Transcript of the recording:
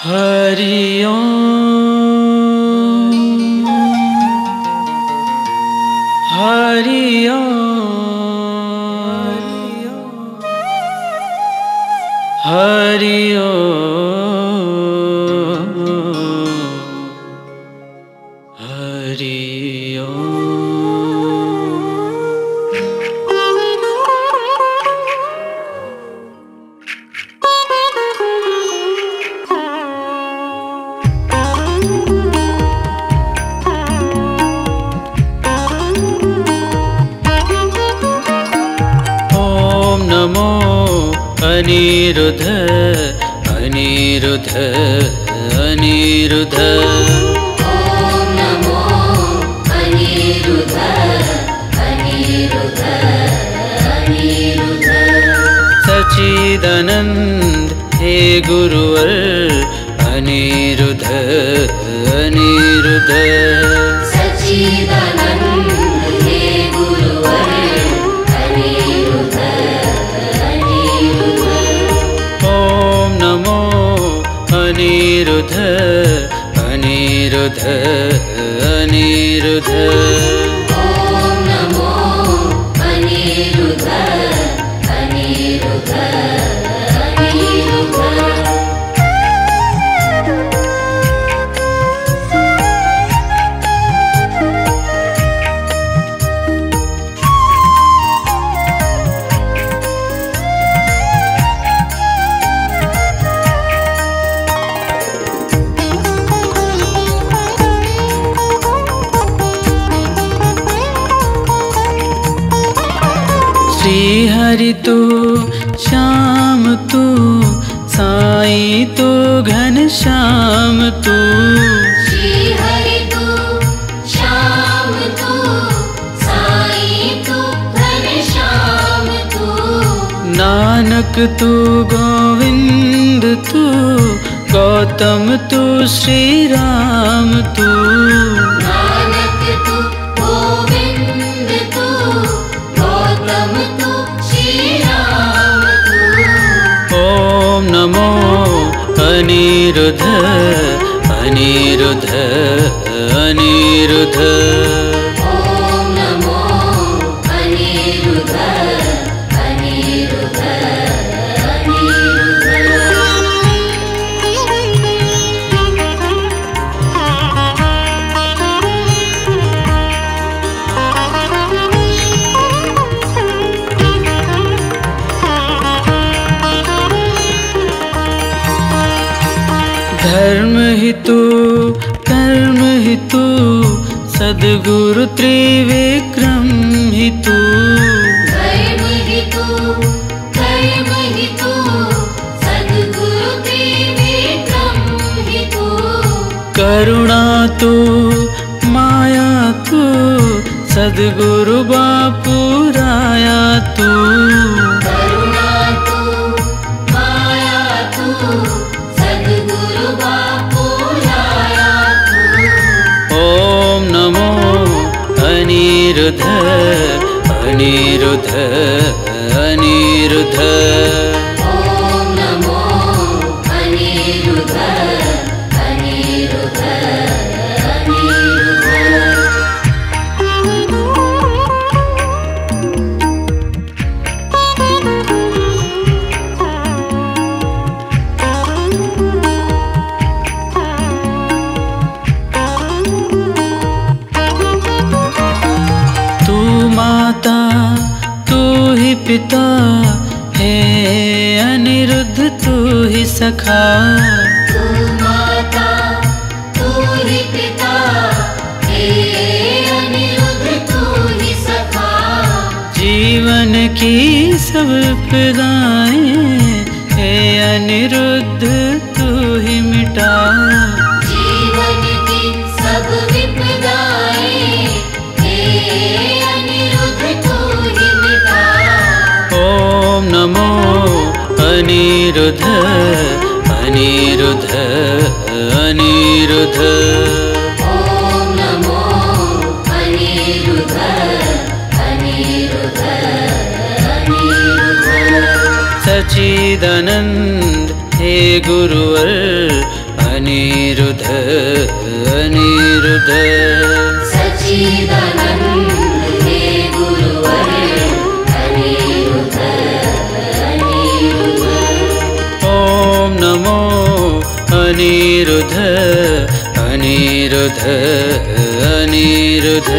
हरि ओम हरि ओम हरि ओम हरि ओम। नमो अनिरुद्ध अनिरुद्ध अनिरुद्ध। ओम नमो अनिरुद्ध अनिरुद्ध अनिरुद्ध। सच्चिदानंद हे गुरुवर अनिरुद्ध अनिरुद्ध। सच्चिदानंद हे गुरुवर अनिरुद्ध अनिरुद्ध। ओम नमो अनिरुद्ध अनिरुद्ध अनिरुद्ध। ओम नमो अनिरुद्ध अनिरुद्ध अनिरुद्ध। श्री हरि तू श्याम तू साईं तू घन श्याम तू। श्री हरि तू श्याम तू साईं तू घन श्याम तू। नानक तू गोविंद तू गौतम तू श्री राम तू। नानक तू गोविंद तू गौतम तू श्री राम तू। ओम नमो अनिरुद्ध अनिरुद्ध अनिरुद्ध। ओम नमो अनिरुद्ध अनिरुद्ध अनिरुद्ध। धर्म ही तू कर्म ही तू सद्गुरु त्रिविक्रम ही तू। धर्म ही तू कर्म ही तू सद्गुरु त्रिविक्रम ही तू। करुणा तू माया तू सद्गुरु बापू राया तू। करुणा तू माया तू सद्गुरु बापू राया तू। ओम नमो अनिरुद्ध अनिरुद्ध अनिरुद्ध। ओम नमो अनिरुद्ध अनिरुद्ध अनिरुद्ध। तू माता तू ही पिता हे अनिरुद्ध तू ही सखा। तू माता तू ही पिता हे अनिरुद्ध तू ही सखा। जीवन की सब विपदाएं हे अनिरुद्ध तू ही मिटा। जीवन की सब विपदाएं हे अनिरुद्ध तू ही मिटा। ओम नमो अनिरुद्ध अनिरुद्ध अनिरुद्ध। ओम नमो अनिरुद्ध अनिरुद्ध अनिरुद्ध। सच्चिदानंद हे गुरुवर अनिरुद्ध अनिरुद्ध सच्चिदानंद हे गुरुवर अनिरुद्ध अनिरुद्ध। ओम नमो अनिरुद्ध अनिरुद्ध अनिरुद्ध।